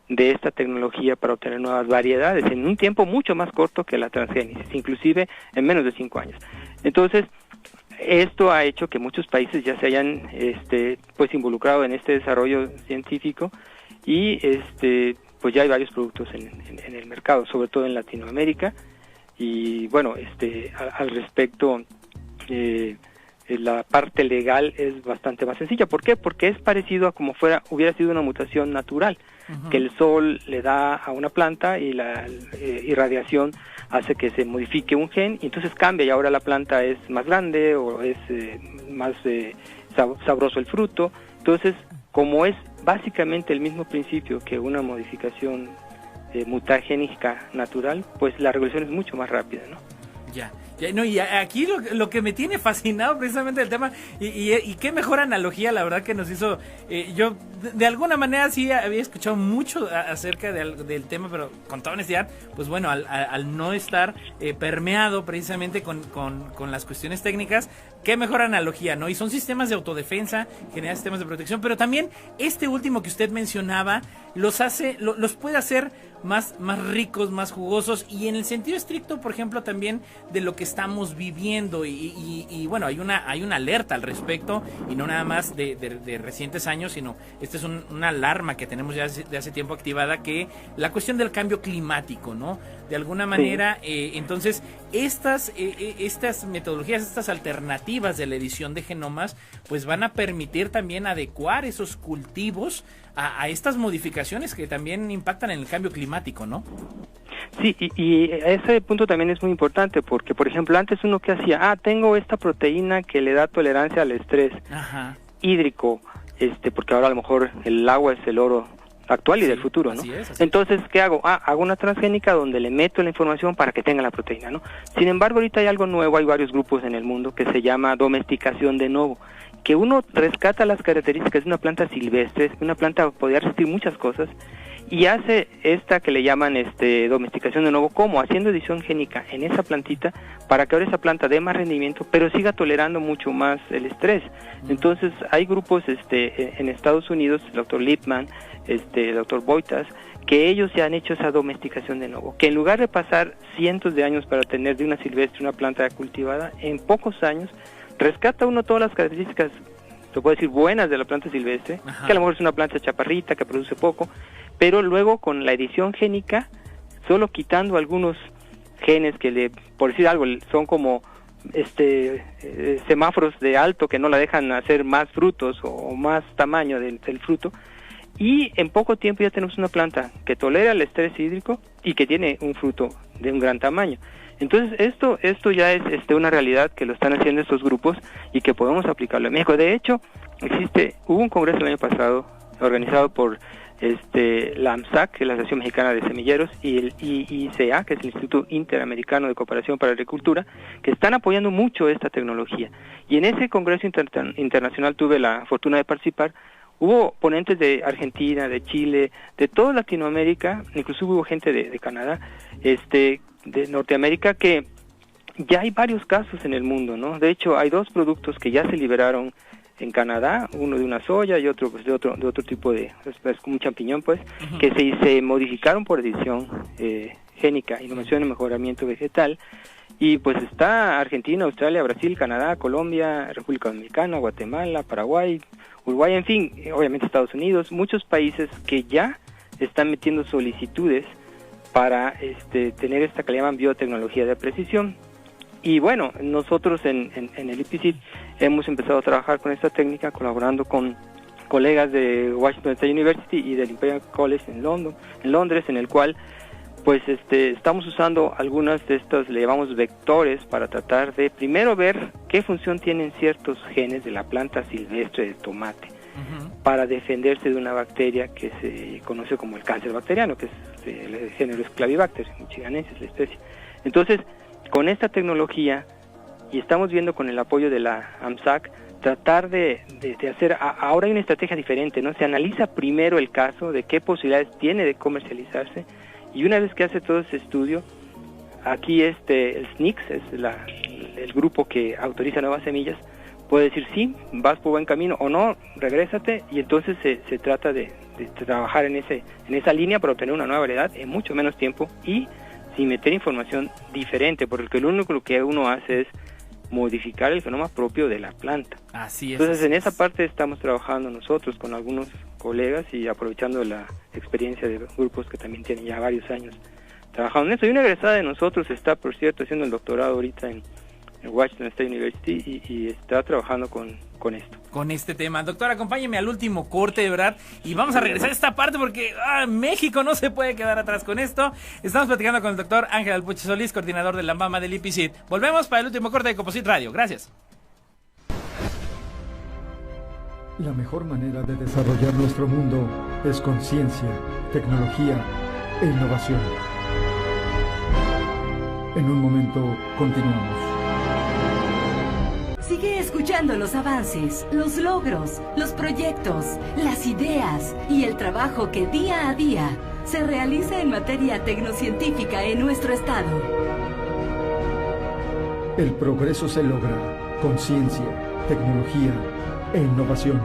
de esta tecnología para obtener nuevas variedades en un tiempo mucho más corto que la transgénesis, inclusive en menos de 5 años. Entonces, esto ha hecho que muchos países ya se hayan pues involucrado en este desarrollo científico y pues ya hay varios productos en el mercado, sobre todo en Latinoamérica. Y bueno, al respecto, la parte legal es bastante más sencilla. ¿Por qué? Porque es parecido a como hubiera sido una mutación natural, que el sol le da a una planta y la irradiación hace que se modifique un gen y entonces cambia y ahora la planta es más grande o es más sabroso el fruto. Entonces, como es básicamente el mismo principio que una modificación mutagénica natural, pues la regulación es mucho más rápida, ¿no? Ya, no, y aquí lo que me tiene fascinado precisamente el tema, y qué mejor analogía, la verdad, que nos hizo, yo de alguna manera sí había escuchado mucho acerca del tema, pero con toda honestidad, pues bueno, al no estar permeado precisamente con las cuestiones técnicas, qué mejor analogía, ¿no? Y son sistemas de autodefensa, generan sistemas de protección, pero también este último que usted mencionaba, los puede hacer más ricos, más jugosos, y en el sentido estricto, por ejemplo, también de lo que estamos viviendo y bueno, hay una alerta al respecto y no nada más de recientes años, sino esta es una alarma que tenemos ya de hace tiempo activada, que la cuestión del cambio climático, ¿no? De alguna manera, entonces estas metodologías, estas alternativas de la edición de genomas, pues van a permitir también adecuar esos cultivos a estas modificaciones que también impactan en el cambio climático, ¿no? Sí, y ese punto también es muy importante porque, por ejemplo, antes uno que hacía, tengo esta proteína que le da tolerancia al estrés hídrico, porque ahora a lo mejor el agua es el oro actual y del futuro, ¿no? Así es. Entonces, ¿qué hago? Hago una transgénica donde le meto la información para que tenga la proteína, ¿no? Sin embargo, ahorita hay algo nuevo, hay varios grupos en el mundo que se llama domesticación de novo, que uno rescata las características de una planta silvestre, una planta podría resistir muchas cosas, y hace esta que le llaman domesticación de nuevo, como haciendo edición génica en esa plantita para que ahora esa planta dé más rendimiento, pero siga tolerando mucho más el estrés. Entonces hay grupos en Estados Unidos, el doctor Lippmann, el doctor Boitas, que ellos ya han hecho esa domesticación de nuevo, que en lugar de pasar cientos de años para tener de una silvestre una planta cultivada, en pocos años rescata uno todas las características, se puede decir, buenas de la planta silvestre, que a lo mejor es una planta chaparrita que produce poco, pero luego con la edición génica, solo quitando algunos genes que por decir algo, son como semáforos de alto que no la dejan hacer más frutos o más tamaño del fruto, y en poco tiempo ya tenemos una planta que tolera el estrés hídrico y que tiene un fruto de un gran tamaño. Entonces esto ya es una realidad que lo están haciendo estos grupos y que podemos aplicarlo en México. De hecho, hubo un congreso el año pasado organizado por la AMSAC, que es la Asociación Mexicana de Semilleros, y el IICA, que es el Instituto Interamericano de Cooperación para la Agricultura, que están apoyando mucho esta tecnología. Y en ese congreso internacional tuve la fortuna de participar. Hubo ponentes de Argentina, de Chile, de toda Latinoamérica, incluso hubo gente de Canadá, de Norteamérica, que ya hay varios casos en el mundo, ¿no? De hecho, hay 2 productos que ya se liberaron en Canadá, uno de una soya y otro pues de otro tipo de, es como un champiñón, pues, que se modificaron por edición génica, innovación y mejoramiento vegetal. Y pues está Argentina, Australia, Brasil, Canadá, Colombia, República Dominicana, Guatemala, Paraguay, Uruguay, en fin, obviamente Estados Unidos, muchos países que ya están metiendo solicitudes para tener esta que le llaman biotecnología de precisión. Y bueno, nosotros en el IPCIT hemos empezado a trabajar con esta técnica, colaborando con colegas de Washington State University y del Imperial College en Londres, en el cual pues estamos usando algunas de estas, le llamamos vectores, para tratar de primero ver qué función tienen ciertos genes de la planta silvestre de tomate para defenderse de una bacteria que se conoce como el cáncer bacteriano, que es el género es Clavibacter michiganensis, la especie. Entonces, con esta tecnología, y estamos viendo con el apoyo de la AMSAC, tratar de hacer, ahora hay una estrategia diferente, ¿no? Se analiza primero el caso de qué posibilidades tiene de comercializarse, y una vez que hace todo ese estudio, aquí el SNICS, es el grupo que autoriza nuevas semillas, puede decir sí, vas por buen camino, o no, regrésate, y entonces se trata de trabajar en esa línea para obtener una nueva variedad en mucho menos tiempo y sin meter información diferente, porque lo único que uno hace es modificar el genoma propio de la planta. Así es. Entonces en esa parte estamos trabajando nosotros con algunos colegas y aprovechando la experiencia de grupos que también tienen ya varios años trabajando en eso. Y una egresada de nosotros está, por cierto, haciendo el doctorado ahorita en Washington State University y está trabajando con esto. Con este tema. Doctor, acompáñeme al último corte, de verdad, y vamos a regresar a esta parte porque México no se puede quedar atrás con esto. Estamos platicando con el doctor Ángel Alpuche Solís, coordinador de la MAMA del IPCIT. Volvemos para el último corte de Composite Radio. Gracias. La mejor manera de desarrollar nuestro mundo es con ciencia, tecnología e innovación. En un momento continuamos. Sigue escuchando los avances, los logros, los proyectos, las ideas y el trabajo que día a día se realiza en materia tecnocientífica en nuestro estado. El progreso se logra con ciencia, tecnología e innovación.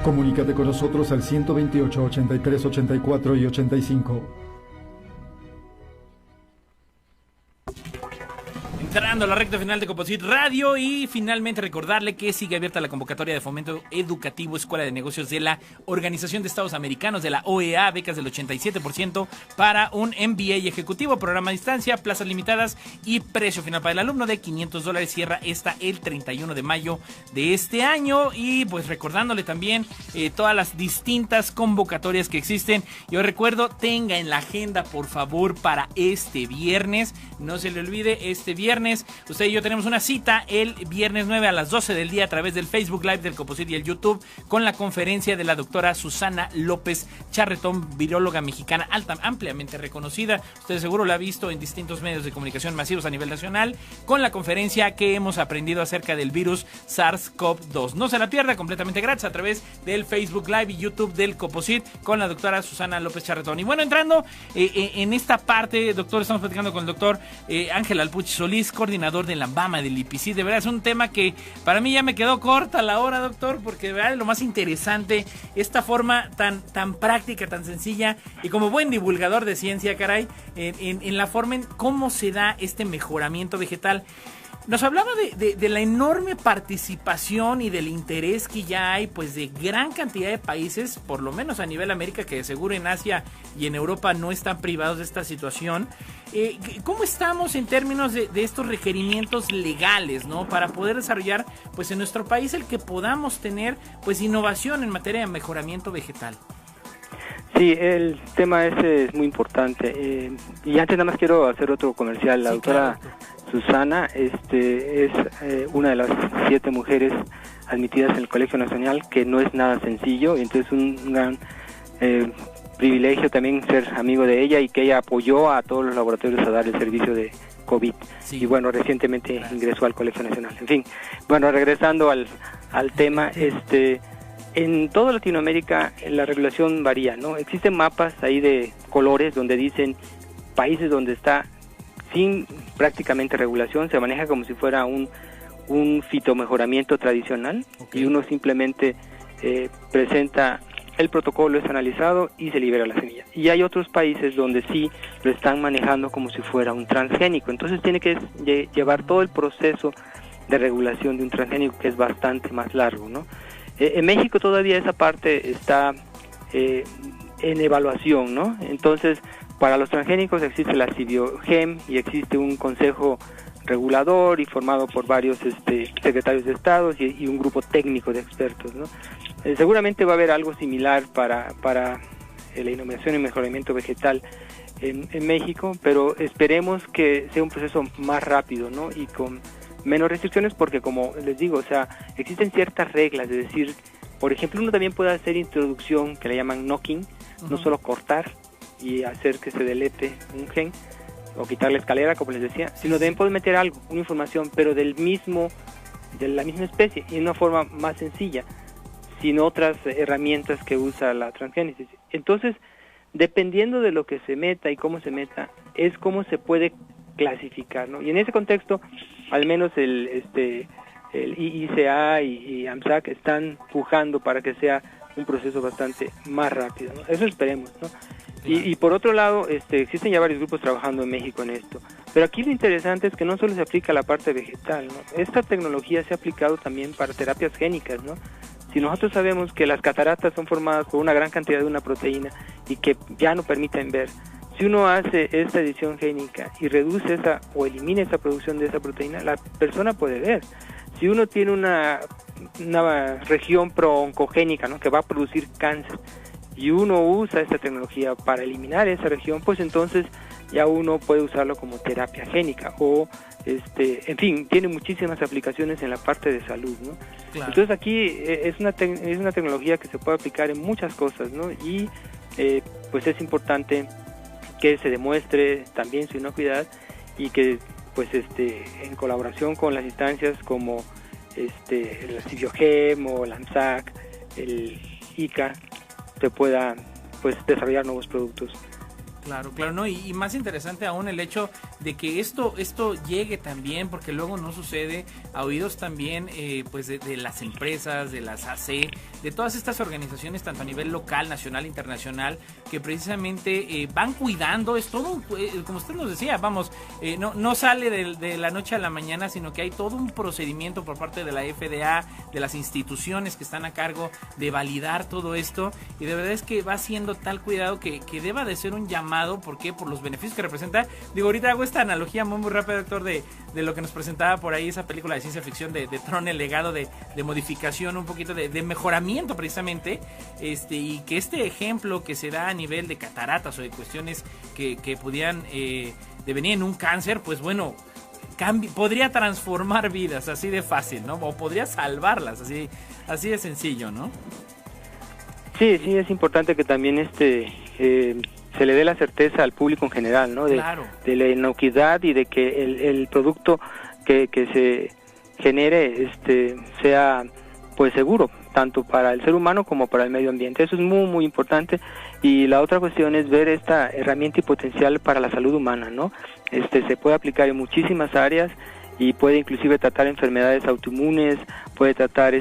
Comunícate con nosotros al 128 83 84 y 85. entrando a la recta final de Composite Radio y finalmente recordarle que sigue abierta la convocatoria de fomento educativo Escuela de Negocios de la Organización de Estados Americanos, de la OEA, becas del 87% para un MBA ejecutivo, programa a distancia, plazas limitadas y precio final para el alumno de $500. Cierra esta el 31 de mayo de este año y pues recordándole también todas las distintas convocatorias que existen. Yo recuerdo, tenga en la agenda por favor para este viernes, no se le olvide, este viernes usted y yo tenemos una cita el viernes 9 a las 12 del día a través del Facebook Live del Composite y el YouTube con la conferencia de la doctora Susana López Charretón, viróloga mexicana ampliamente reconocida. Usted seguro la ha visto en distintos medios de comunicación masivos a nivel nacional con la conferencia que hemos aprendido acerca del virus SARS-CoV-2. No se la pierda, completamente gratis a través del Facebook Live y YouTube del Composite con la doctora Susana López Charretón. Y bueno, entrando en esta parte, doctor, estamos platicando con el doctor Ángel Alpuchi Solís, coordinador de la AMBAMA del IPC. De verdad es un tema que para mí ya me quedó corta la hora, doctor, porque de verdad es lo más interesante, esta forma tan práctica, tan sencilla y como buen divulgador de ciencia, caray, en la forma en cómo se da este mejoramiento vegetal. Nos hablaba de la enorme participación y del interés que ya hay pues de gran cantidad de países, por lo menos a nivel América, que de seguro en Asia y en Europa no están privados de esta situación. ¿Cómo estamos en términos de estos requerimientos legales, ¿no? Para poder desarrollar pues en nuestro país el que podamos tener pues innovación en materia de mejoramiento vegetal. Sí, el tema ese es muy importante. Y antes nada más quiero hacer otro comercial. La doctora Susana es una de las 7 mujeres admitidas en el Colegio Nacional, que no es nada sencillo, y entonces un gran privilegio también ser amigo de ella y que ella apoyó a todos los laboratorios a dar el servicio de COVID. Sí. Y bueno, recientemente ingresó al Colegio Nacional. En fin, bueno, regresando al tema, en toda Latinoamérica la regulación varía, ¿no? Existen mapas ahí de colores donde dicen países donde está sin prácticamente regulación, se maneja como si fuera un fitomejoramiento tradicional, y uno simplemente presenta el protocolo, es analizado y se libera la semilla. Y hay otros países donde sí lo están manejando como si fuera un transgénico, entonces tiene que llevar todo el proceso de regulación de un transgénico, que es bastante más largo, ¿no? En México todavía esa parte está en evaluación, ¿no? Entonces, para los transgénicos existe la CIBIOGEM y existe un consejo regulador y formado por varios secretarios de Estado y un grupo técnico de expertos, ¿no? Seguramente va a haber algo similar para la innovación y mejoramiento vegetal en México, pero esperemos que sea un proceso más rápido, ¿no? Y con menos restricciones, porque como les digo, o sea, existen ciertas reglas, es decir, por ejemplo, uno también puede hacer introducción, que le llaman knocking, no solo cortar y hacer que se delete un gen o quitar la escalera, como les decía, sino también puede meter algo, una información, pero de la misma especie y de una forma más sencilla, sin otras herramientas que usa la transgénesis. Entonces, dependiendo de lo que se meta y cómo se meta, es cómo se puede clasificar, ¿no? Y en ese contexto, al menos el IICA y AMSAC están pujando para que sea un proceso bastante más rápido, ¿no? Eso esperemos, ¿no? Y por otro lado, existen ya varios grupos trabajando en México en esto. Pero aquí lo interesante es que no solo se aplica a la parte vegetal, ¿no? Esta tecnología se ha aplicado también para terapias génicas, ¿no? Si nosotros sabemos que las cataratas son formadas por una gran cantidad de una proteína y que ya no permiten ver, si uno hace esta edición génica y reduce esa o elimina esa producción de esa proteína, la persona puede ver. Si uno tiene una región pro-oncogénica, ¿no?, que va a producir cáncer, y uno usa esta tecnología para eliminar esa región, pues entonces ya uno puede usarlo como terapia génica o en fin, tiene muchísimas aplicaciones en la parte de salud, ¿no? Claro. Entonces aquí es una tecnología que se puede aplicar en muchas cosas, ¿no? Y pues es importante que se demuestre también su inocuidad y que pues en colaboración con las instancias como la CIBIOGEM o la AMSAC, el ICA, se pueda pues desarrollar nuevos productos Claro, ¿no? Y más interesante aún el hecho de que esto llegue también, porque luego no sucede, a oídos también pues de las empresas, de las AC, de todas estas organizaciones, tanto a nivel local, nacional, internacional, que precisamente van cuidando, es todo, como usted nos decía, vamos, no sale de la noche a la mañana, sino que hay todo un procedimiento por parte de la FDA, de las instituciones que están a cargo de validar todo esto, y de verdad es que va siendo tal cuidado que deba de ser un llamado. ¿Por qué? Por los beneficios que representa. Digo, ahorita hago esta analogía muy rápida, doctor, de lo que nos presentaba por ahí esa película de ciencia ficción de Tron, el legado de modificación, un poquito de mejoramiento precisamente, y que este ejemplo que se da a nivel de cataratas o de cuestiones que pudieran devenir en un cáncer, pues bueno, podría transformar vidas así de fácil, ¿no? O podría salvarlas, así de sencillo, ¿no? Sí, es importante que también se le dé la certeza al público en general, ¿no? Claro. De la inocuidad y de que el producto que se genere sea pues seguro, tanto para el ser humano como para el medio ambiente. Eso es muy, muy importante. Y la otra cuestión es ver esta herramienta y potencial para la salud humana, ¿no? Se puede aplicar en muchísimas áreas y puede inclusive tratar enfermedades autoinmunes, puede tratar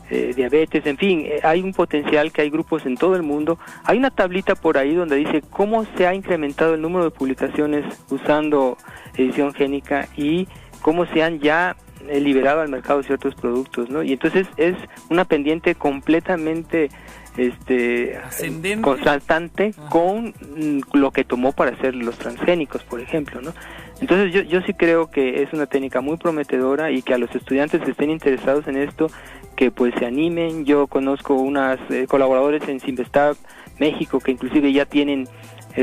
diabetes, en fin, hay un potencial que hay grupos en todo el mundo. Hay una tablita por ahí donde dice cómo se ha incrementado el número de publicaciones usando edición génica y cómo se han ya liberado al mercado ciertos productos, ¿no? Y entonces es una pendiente completamente ascendente, constante con lo que tomó para hacer los transgénicos, por ejemplo, ¿no? Entonces yo sí creo que es una técnica muy prometedora y que a los estudiantes que estén interesados en esto, que pues se animen. Yo conozco unas colaboradores en Simvestab México que inclusive ya tienen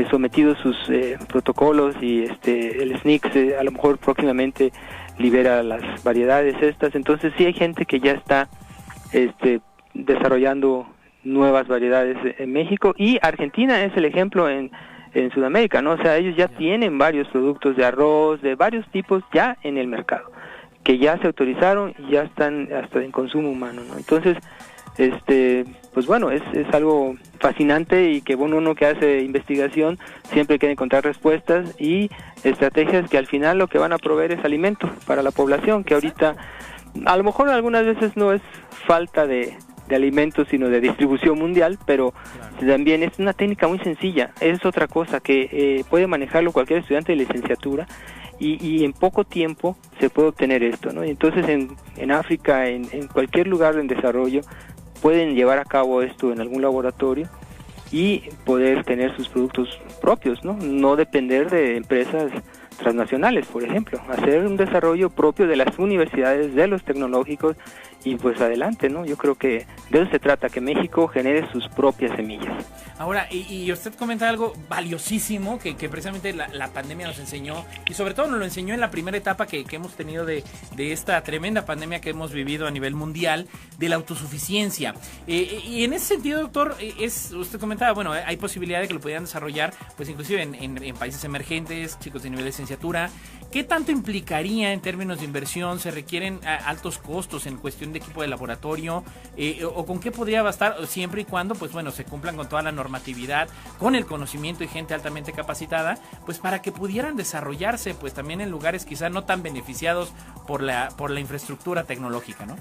sometidos sus protocolos y el SNICS a lo mejor próximamente libera las variedades estas. Entonces sí hay gente que ya está desarrollando nuevas variedades en México, y Argentina es el ejemplo en Sudamérica, ¿no? O sea, ellos ya tienen varios productos de arroz, de varios tipos ya en el mercado, que ya se autorizaron y ya están hasta en consumo humano, ¿no? Entonces, pues bueno, es algo fascinante, y que bueno, uno que hace investigación siempre quiere encontrar respuestas y estrategias que al final lo que van a proveer es alimento para la población, que ahorita a lo mejor algunas veces no es falta de alimentos, sino de distribución mundial, pero claro, también es una técnica muy sencilla. Es otra cosa que puede manejarlo cualquier estudiante de licenciatura, y en poco tiempo se puede obtener esto, ¿no? Y entonces en África, en cualquier lugar en desarrollo, pueden llevar a cabo esto en algún laboratorio y poder tener sus productos propios, ¿no? No depender de empresas transnacionales, por ejemplo, hacer un desarrollo propio de las universidades, de los tecnológicos, y pues adelante, ¿no? Yo creo que de eso se trata, que México genere sus propias semillas. Ahora, y usted comenta algo valiosísimo que precisamente la pandemia nos enseñó, y sobre todo nos lo enseñó en la primera etapa que hemos tenido de esta tremenda pandemia que hemos vivido a nivel mundial, de la autosuficiencia. Y en ese sentido, doctor, usted comentaba, bueno, hay posibilidad de que lo pudieran desarrollar, pues inclusive en países emergentes, chicos de nivel de licenciatura. ¿Qué tanto implicaría en términos de inversión? ¿Se requieren altos costos en cuestión de equipo de laboratorio? ¿O con qué podría bastar? Siempre y cuando, pues bueno, se cumplan con toda la normatividad, con el conocimiento y gente altamente capacitada, pues para que pudieran desarrollarse, pues también en lugares quizá no tan beneficiados por la infraestructura tecnológica, ¿no?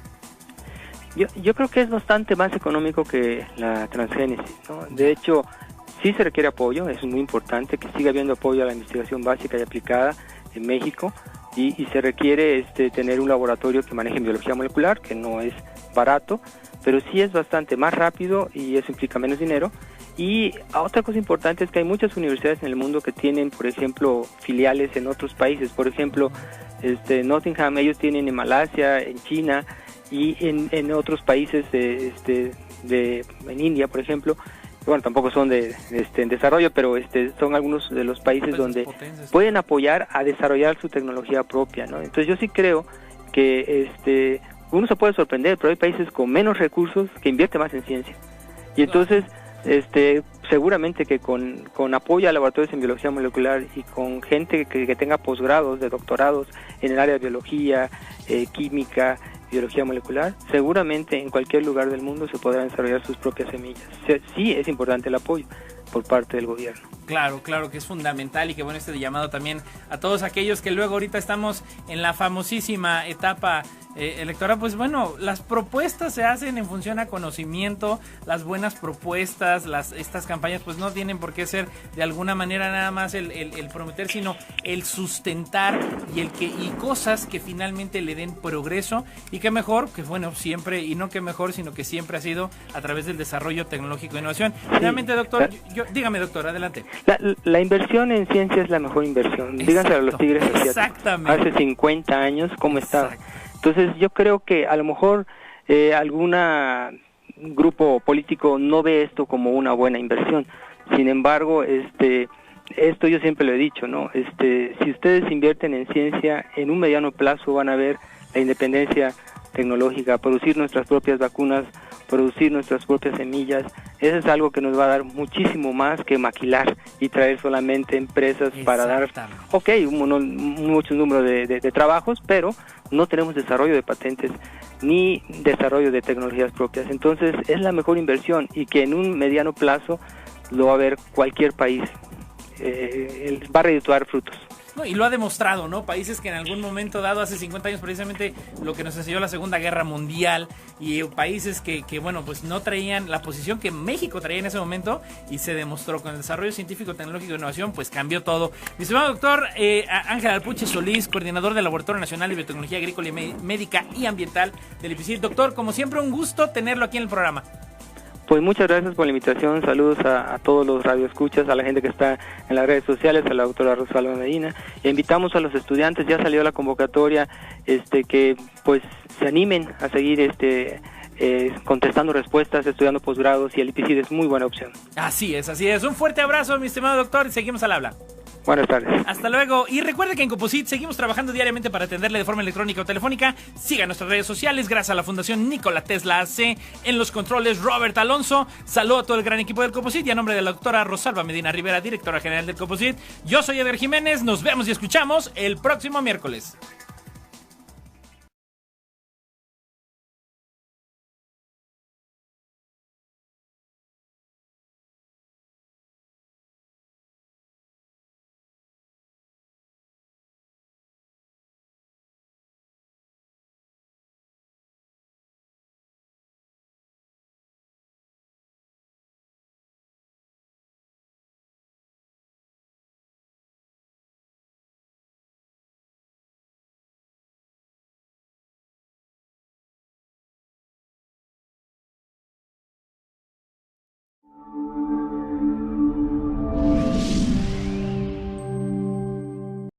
Yo creo que es bastante más económico que la transgénesis, ¿no? De hecho, sí se requiere apoyo, es muy importante que siga habiendo apoyo a la investigación básica y aplicada en México, y se requiere tener un laboratorio que maneje biología molecular, que no es barato, pero sí es bastante más rápido y eso implica menos dinero. Y otra cosa importante es que hay muchas universidades en el mundo que tienen, por ejemplo, filiales en otros países. Por ejemplo, Nottingham, ellos tienen en Malasia, en China y en otros países en India, por ejemplo. Bueno, tampoco son en desarrollo, pero son algunos de los países donde pueden apoyar a desarrollar su tecnología propia, ¿no? Entonces yo sí creo que uno se puede sorprender, pero hay países con menos recursos que invierten más en ciencia. Y entonces seguramente que con apoyo a laboratorios en biología molecular y con gente que tenga posgrados de doctorados en el área de biología, química, biología molecular, seguramente en cualquier lugar del mundo se podrán desarrollar sus propias semillas. Sí, es importante el apoyo, por parte del gobierno. Claro, claro que es fundamental y que bueno este llamado también a todos aquellos que luego ahorita estamos en la famosísima etapa electoral, pues bueno, las propuestas se hacen en función a conocimiento, las buenas propuestas, estas campañas pues no tienen por qué ser de alguna manera nada más el prometer, sino el sustentar y cosas que finalmente le den progreso y que mejor, que bueno, siempre, y no que mejor, sino que siempre ha sido a través del desarrollo tecnológico e innovación. Finalmente, doctor, dígame doctor, adelante. La inversión en ciencia es la mejor inversión. Díganse a los tigres asiáticos. Hace 50 años, ¿cómo estaba? Entonces yo creo que a lo mejor algún grupo político no ve esto como una buena inversión. Sin embargo, esto yo siempre lo he dicho, ¿no? Si ustedes invierten en ciencia, en un mediano plazo van a ver la independencia tecnológica, producir nuestras propias vacunas, producir nuestras propias semillas. Eso es algo que nos va a dar muchísimo más que maquilar y traer solamente empresas para dar, muchos números de trabajos, pero no tenemos desarrollo de patentes ni desarrollo de tecnologías propias. Entonces es la mejor inversión y que en un mediano plazo lo va a ver cualquier país, va a redituar frutos. No, y lo ha demostrado, ¿no? Países que en algún momento dado, hace 50 años precisamente, lo que nos enseñó la Segunda Guerra Mundial, y países que bueno, pues no traían la posición que México traía en ese momento, y se demostró con el desarrollo científico, tecnológico e innovación, pues cambió todo. Mi estimado doctor Ángel Alpuche Solís, coordinador del Laboratorio Nacional de Biotecnología Agrícola y Médica y Ambiental del IPICIL. Doctor, como siempre, un gusto tenerlo aquí en el programa. Pues muchas gracias por la invitación, saludos a todos los radioescuchas, a la gente que está en las redes sociales, a la doctora Rosalba Medina. E invitamos a los estudiantes, ya salió la convocatoria, que pues se animen a seguir contestando respuestas, estudiando posgrados, y el IPICID es muy buena opción. Así es. Un fuerte abrazo, mi estimado doctor, y seguimos al habla. Buenas tardes. Hasta luego. Y recuerde que en Composite seguimos trabajando diariamente para atenderle de forma electrónica o telefónica. Siga nuestras redes sociales. Gracias a la Fundación Nikola Tesla AC. En los controles, Robert Alonso. Saludo a todo el gran equipo del Composite y a nombre de la doctora Rosalba Medina Rivera, directora general del Composite. Yo soy Edgar Jiménez. Nos vemos y escuchamos el próximo miércoles.